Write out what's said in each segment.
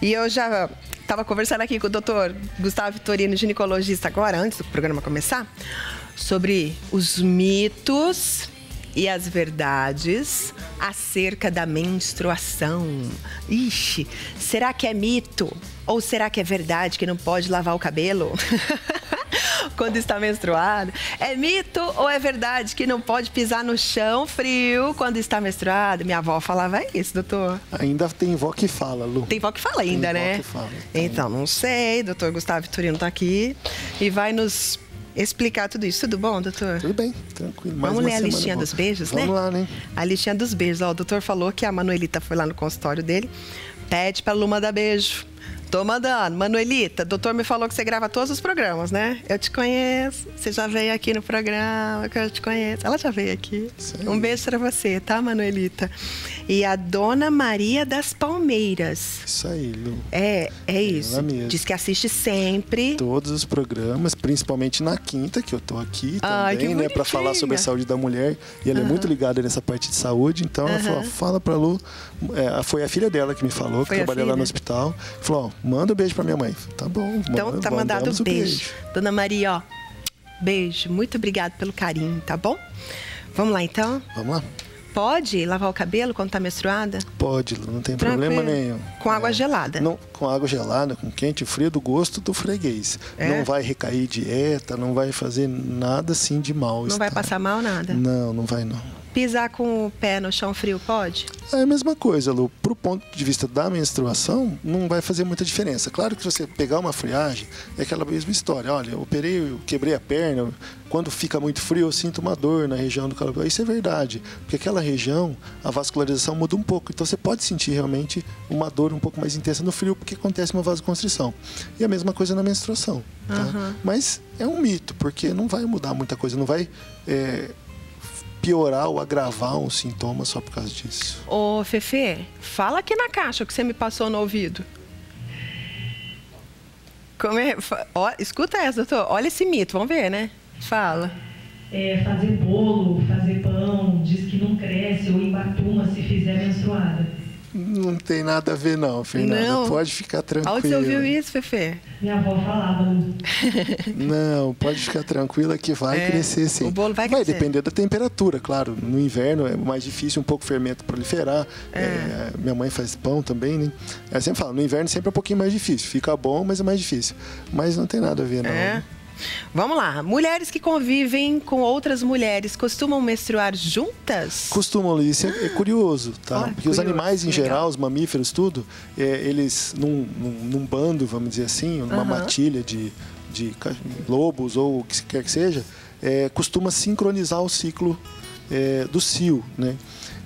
E eu já estava conversando aqui com o doutor Gustavo Vitorino, ginecologista, agora, antes do programa começar, sobre os mitos e as verdades acerca da menstruação. Ixi, será que é mito? Ou será que é verdade que não pode lavar o cabelo quando está menstruado? É mito ou é verdade que não pode pisar no chão frio quando está menstruado? Minha avó falava isso, doutor. Ainda tem vó que fala, Lu. Tem vó que fala ainda, né? Vó que fala. Então, não sei, doutor Gustavo Vitorino está aqui e vai nos explicar tudo isso. Tudo bom, doutor? Tudo bem, tranquilo. Vamos ler a listinha dos beijos, né? Vamos lá, né? A listinha dos beijos. Ó, o doutor falou que a Manuelita foi lá no consultório dele, pede pra Lu mandar beijo. Tô mandando. Manuelita, o doutor me falou que você grava todos os programas, né? Eu te conheço. Você já veio aqui no programa, que eu te conheço. Ela já veio aqui. Sim. Um beijo pra você, tá, Manuelita? E a Dona Maria das Palmeiras. Isso aí, Lu. É isso. Ela mesmo. Diz que assiste sempre. Todos os programas, principalmente na quinta, que eu tô aqui Ai, que também, né? Pra falar sobre a saúde da mulher. E ela é muito ligada nessa parte de saúde. Então ela falou, fala pra Lu. Foi a filha dela que me falou, que trabalha lá no hospital. Falou, ó, manda um beijo pra minha mãe. Tá bom. Então tá mandado um beijo. Dona Maria, ó, beijo. Muito obrigada pelo carinho, tá bom? Vamos lá, então? Vamos lá. Pode lavar o cabelo quando tá menstruada? Pode, não tem problema nenhum. Com água gelada? Não, com água gelada, com quente, frio, do gosto do freguês. Não vai recair dieta, não vai fazer nada assim de mal. Não vai passar mal nada? Não, não vai não. Pisar com o pé no chão frio, pode? É a mesma coisa, Lu. Pro ponto de vista da menstruação, não vai fazer muita diferença. Claro que se você pegar uma friagem, é aquela mesma história. Olha, eu quebrei a perna, quando fica muito frio eu sinto uma dor na região do calor. Isso é verdade, porque aquela região, a vascularização muda um pouco. Então você pode sentir realmente uma dor um pouco mais intensa no frio, porque acontece uma vasoconstrição. E a mesma coisa na menstruação. Tá? Mas é um mito, porque não vai mudar muita coisa, não vai piorar ou agravar um sintoma só por causa disso. Ô, Fefe, fala aqui na caixa que você me passou no ouvido. Escuta essa, doutor. Olha esse mito, vamos ver, né? Fala. Fazer bolo, fazer pão, diz que não cresce ou embatuma se fizer menstruada. Não tem nada a ver não, Fernanda. Não. Pode ficar tranquila. Onde você ouviu isso, Fefe? Minha avó falava. Não, pode ficar tranquila que vai crescer sim. O bolo vai crescer. Vai depender da temperatura, claro. No inverno é mais difícil um pouco o fermento proliferar. Minha mãe faz pão também, né? Ela sempre fala, no inverno sempre é um pouquinho mais difícil. Fica bom, mas é mais difícil. Mas não tem nada a ver não. Vamos lá. Mulheres que convivem com outras mulheres costumam menstruar juntas? Costumam, isso é curioso, tá? Olha, porque os animais em geral, os mamíferos, tudo, eles num bando, vamos dizer assim, numa matilha de lobos ou o que quer que seja, costuma sincronizar o ciclo do cio, né?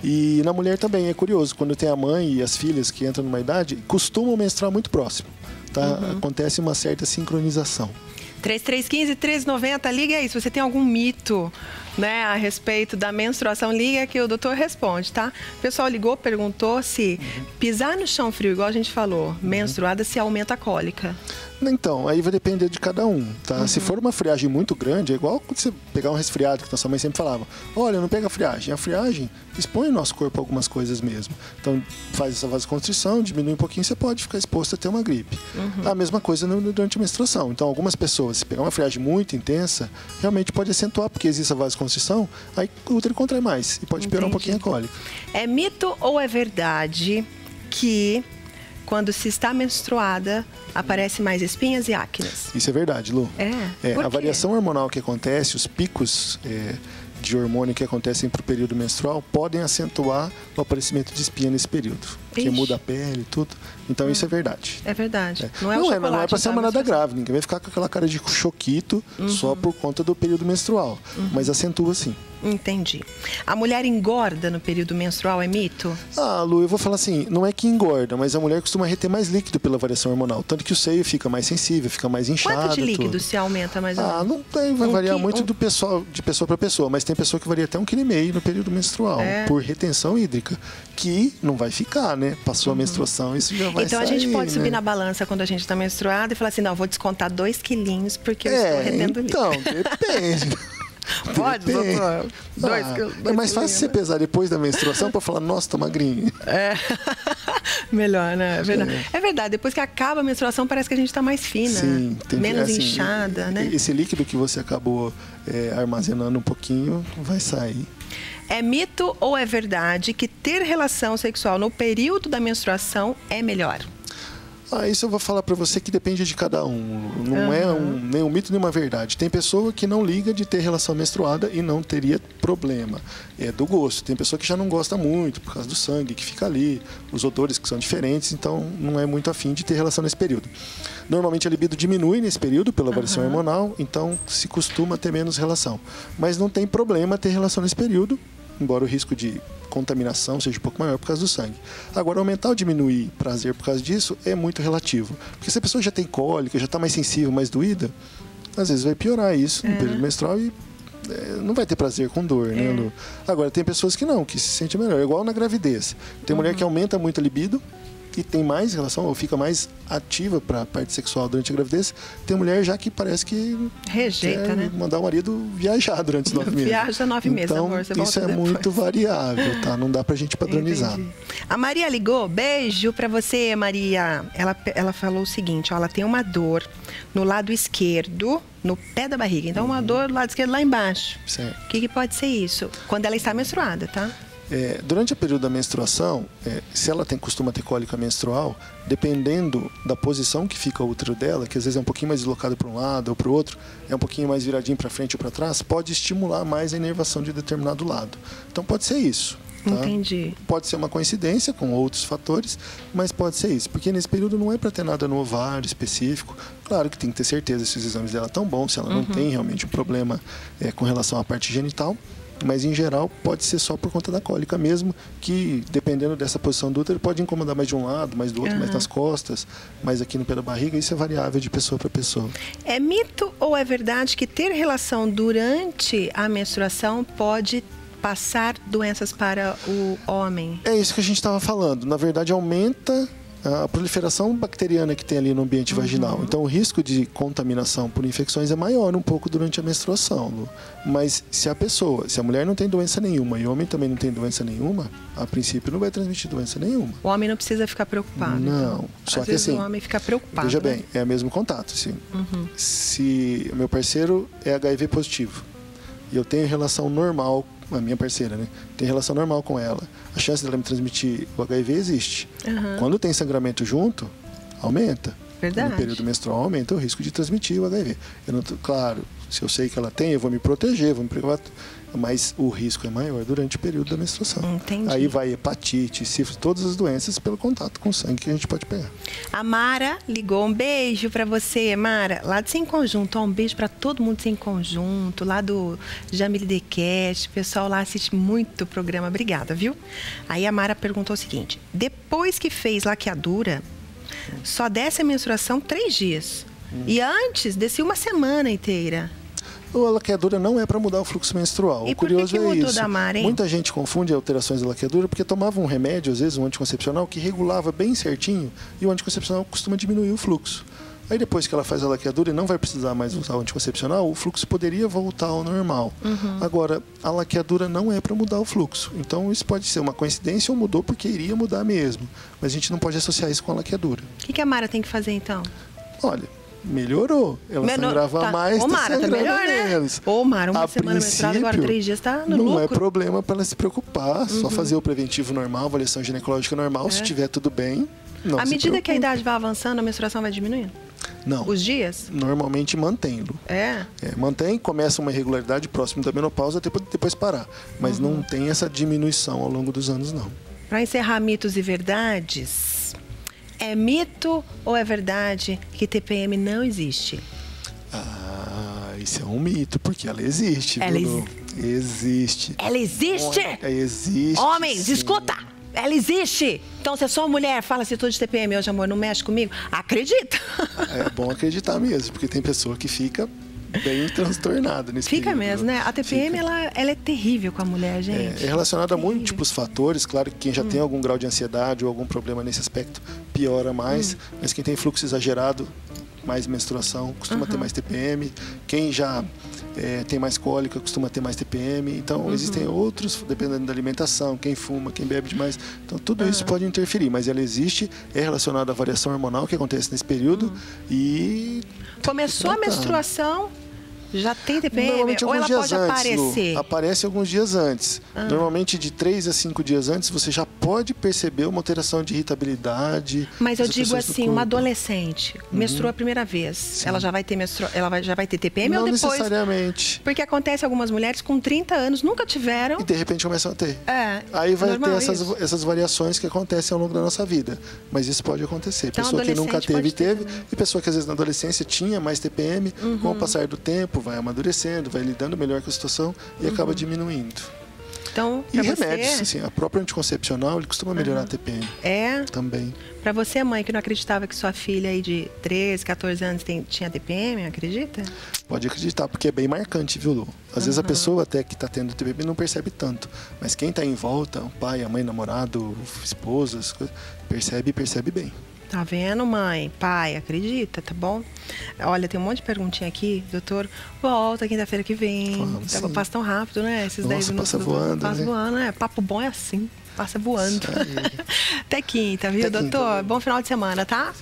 E na mulher também é curioso, quando tem a mãe e as filhas que entram numa idade, costumam menstruar muito próximo, tá? Acontece uma certa sincronização. 3315-1390, liga aí. Se você tem algum mito, né, a respeito da menstruação, liga que o doutor responde, tá? O pessoal ligou, perguntou se pisar no chão frio, igual a gente falou, menstruada, se aumenta a cólica. Então, aí vai depender de cada um, tá? Se for uma friagem muito grande, é igual quando você pegar um resfriado, que nossa mãe sempre falava, olha, não pega friagem. A friagem expõe o nosso corpo a algumas coisas mesmo. Então, faz essa vasoconstrição, diminui um pouquinho, você pode ficar exposto a ter uma gripe. A mesma coisa durante a menstruação. Então, algumas pessoas, se pegar uma friagem muito intensa, realmente pode acentuar, porque existe a vasoconstrição, aí o útero contrai mais e pode piorar um pouquinho a cólica. É mito ou é verdade que quando se está menstruada, aparecem mais espinhas e acnes? Isso é verdade, Lu. A variação hormonal que acontece, os picos de hormônio que acontecem para o período menstrual podem acentuar o aparecimento de espinha nesse período. Porque muda a pele e tudo. Então isso é verdade. É verdade. Não é para ser uma nada grave. Ninguém vai ficar com aquela cara de choquito só por conta do período menstrual. Mas acentua sim. Entendi. A mulher engorda no período menstrual, é mito? Lu, eu vou falar assim, não é que engorda, mas a mulher costuma reter mais líquido pela variação hormonal. Tanto que o seio fica mais sensível, fica mais inchado. Quanto de líquido se aumenta mais ou menos? Não tem, vai variar muito de pessoa para pessoa, mas tem pessoa que varia até 1,5 kg no período menstrual, por retenção hídrica, que não vai ficar, né? Passou a menstruação, isso já vai então sair, a gente pode subir na balança quando a gente está menstruada e falar assim, não, vou descontar 2 quilinhos porque eu estou retendo líquido. Então, depende. Pode, doutor? 2 quilos. É mais fácil você pesar depois da menstruação para falar, nossa, tô magrinho. Melhor, né? É verdade. Depois que acaba a menstruação, parece que a gente está mais fina. Sim, menos inchada, né? Esse líquido que você acabou armazenando um pouquinho vai sair. É mito ou é verdade que ter relação sexual no período da menstruação é melhor? Isso eu vou falar para você que depende de cada um. Não é nem um mito nem uma verdade. Tem pessoa que não liga de ter relação menstruada e não teria problema. É do gosto. Tem pessoa que já não gosta muito por causa do sangue que fica ali, os odores que são diferentes, então não é muito afim de ter relação nesse período. Normalmente a libido diminui nesse período pela variação hormonal, então se costuma ter menos relação. Mas não tem problema ter relação nesse período, embora o risco de contaminação seja um pouco maior por causa do sangue. Agora, aumentar ou diminuir prazer por causa disso é muito relativo. Porque se a pessoa já tem cólica, já está mais sensível, mais doída, às vezes vai piorar isso no período menstrual e não vai ter prazer com dor, né, Lu? Agora, tem pessoas que não, que se sentem melhor. Igual na gravidez. Tem mulher que aumenta muito a libido e tem mais relação, ou fica mais ativa para a parte sexual durante a gravidez. Tem mulher já que parece que rejeita, né? Mandar o marido viajar durante os 9 meses. Viaja 9 meses, então, amor. Você volta isso é depois. muito variável, tá? Não dá pra gente padronizar. Entendi. A Maria ligou. Beijo pra você, Maria. Ela falou o seguinte, ó, ela tem uma dor no lado esquerdo, no pé da barriga. Então, uma dor do lado esquerdo lá embaixo. Certo. O que pode ser isso? Quando ela está menstruada, tá? Durante o período da menstruação, se ela costuma ter cólica menstrual, dependendo da posição que fica o útero dela, que às vezes é um pouquinho mais deslocado para um lado ou para o outro, é um pouquinho mais viradinho para frente ou para trás, pode estimular mais a inervação de determinado lado. Então pode ser isso. Tá? Entendi. Pode ser uma coincidência com outros fatores, mas pode ser isso. Porque nesse período não é para ter nada no ovário específico. Claro que tem que ter certeza se os exames dela estão bons, se ela não tem realmente um problema com relação à parte genital. Mas, em geral, pode ser só por conta da cólica mesmo, que, dependendo dessa posição do útero, pode incomodar mais de um lado, mais do outro, mais nas costas, mais aqui no pé da barriga. Isso é variável de pessoa para pessoa. É mito ou é verdade que ter relação durante a menstruação pode passar doenças para o homem? É isso que a gente estava falando. Na verdade, aumenta a proliferação bacteriana que tem ali no ambiente vaginal. Então, o risco de contaminação por infecções é maior um pouco durante a menstruação, Lu. Mas se a mulher não tem doença nenhuma e o homem também não tem doença nenhuma, a princípio não vai transmitir doença nenhuma. O homem não precisa ficar preocupado. Não. Então. Só Às que vezes assim, o homem fica preocupado. Veja bem, é o mesmo contato. Assim. Se o meu parceiro é HIV positivo e eu tenho relação normal, a minha parceira, né? Tem relação normal com ela. A chance dela me transmitir o HIV existe. Quando tem sangramento junto, aumenta. Verdade. No período menstrual aumenta o risco de transmitir o HIV. Claro, se eu sei que ela tem, eu vou me proteger, vou me preocupar. Mas o risco é maior durante o período da menstruação. Entendi. Aí vai hepatite, sífilis, todas as doenças pelo contato com o sangue que a gente pode pegar. A Mara ligou. Um beijo pra você, Mara. Lá do Sem Conjunto. Um beijo pra todo mundo do Sem Conjunto. Lá do Jamile Decast. O pessoal lá assiste muito o programa. Obrigada, viu? Aí a Mara perguntou o seguinte. Depois que fez laqueadura, só desce a menstruação 3 dias. E antes, descia uma semana inteira. A laqueadura não é para mudar o fluxo menstrual. E o curioso por que mudou isso. Da Mara, hein? Muita gente confunde alterações da laqueadura porque tomava um remédio, às vezes um anticoncepcional, que regulava bem certinho e o anticoncepcional costuma diminuir o fluxo. Aí depois que ela faz a laqueadura e não vai precisar mais usar o anticoncepcional, o fluxo poderia voltar ao normal. Agora, a laqueadura não é para mudar o fluxo. Então isso pode ser uma coincidência ou mudou porque iria mudar mesmo. Mas a gente não pode associar isso com a laqueadura. O que a Mara tem que fazer então? Olha, melhorou. Ela sangrava mais, Ô, Mara, tá melhor, menos. Né? Ô, Mara, uma semana menstruada, agora 3 dias tá no lucro. Não é problema para ela se preocupar. Só fazer o preventivo normal, avaliação ginecológica normal. Se tiver tudo bem, não se À medida preocupe. que a idade vai avançando, a menstruação vai diminuindo? Não. Os dias? Normalmente mantém-lo. Mantém, começa uma irregularidade próximo da menopausa, depois parar. Mas não tem essa diminuição ao longo dos anos, não. Para encerrar mitos e verdades, é mito ou é verdade que TPM não existe? Isso é um mito, porque ela existe. Ela existe. Ela existe? Existe. Homens, sim. escuta! Ela existe! Então, se a sua mulher fala se tô de TPM hoje, amor, não mexe comigo, acredita! É bom acreditar mesmo, porque tem pessoa que fica bem transtornada nesse Fica período. mesmo, né? A TPM, ela é terrível com a mulher, gente. É relacionada a múltiplos fatores. Claro que quem já tem algum grau de ansiedade ou algum problema nesse aspecto piora mais. Mas quem tem fluxo exagerado, mais menstruação, costuma ter mais TPM. Quem já tem mais cólica, costuma ter mais TPM. Então, existem outros, dependendo da alimentação, quem fuma, quem bebe demais. Então, tudo isso pode interferir, mas ela existe, é relacionada à variação hormonal que acontece nesse período e... Começou a menstruação, já tem TPM? Normalmente Ou ela alguns pode dias antes, aparecer? Lu, aparece alguns dias antes. Normalmente de 3 a 5 dias antes você já pode perceber uma alteração de irritabilidade. Mas eu digo assim, uma adolescente menstrua a primeira vez, Sim. ela já vai ter já vai ter TPM Não ou depois? necessariamente. Porque acontece algumas mulheres com 30 anos nunca tiveram. E de repente começam a ter. é Aí vai ter normal isso. essas variações que acontecem ao longo da nossa vida. Mas isso pode acontecer. Então, Pessoa que nunca adolescente pode teve. ter E pessoa que às vezes na adolescência tinha mais TPM, com o passar do tempo vai amadurecendo, vai lidando melhor com a situação e acaba diminuindo. Então, E pra remédios, você, assim, a própria anticoncepcional, ele costuma melhorar a TPM também. Pra você, mãe, que não acreditava que sua filha aí de 13, 14 anos tinha TPM, acredita? Pode acreditar, porque é bem marcante, viu, Lu? Às vezes a pessoa até que está tendo TPM não percebe tanto, mas quem está em volta, o pai, a mãe, namorado, esposa, as coisas, percebe bem. Tá vendo, mãe? Pai, acredita, tá bom? Olha, tem um monte de perguntinha aqui. Doutor, volta quinta-feira que vem. Vamos, Passa tão rápido, né? Esses Nossa, 10 minutos. passa voando, Passa né? voando, né? Papo bom é assim. Passa voando. Até quinta, viu, Até doutor? quinta, Bom final de semana, tá?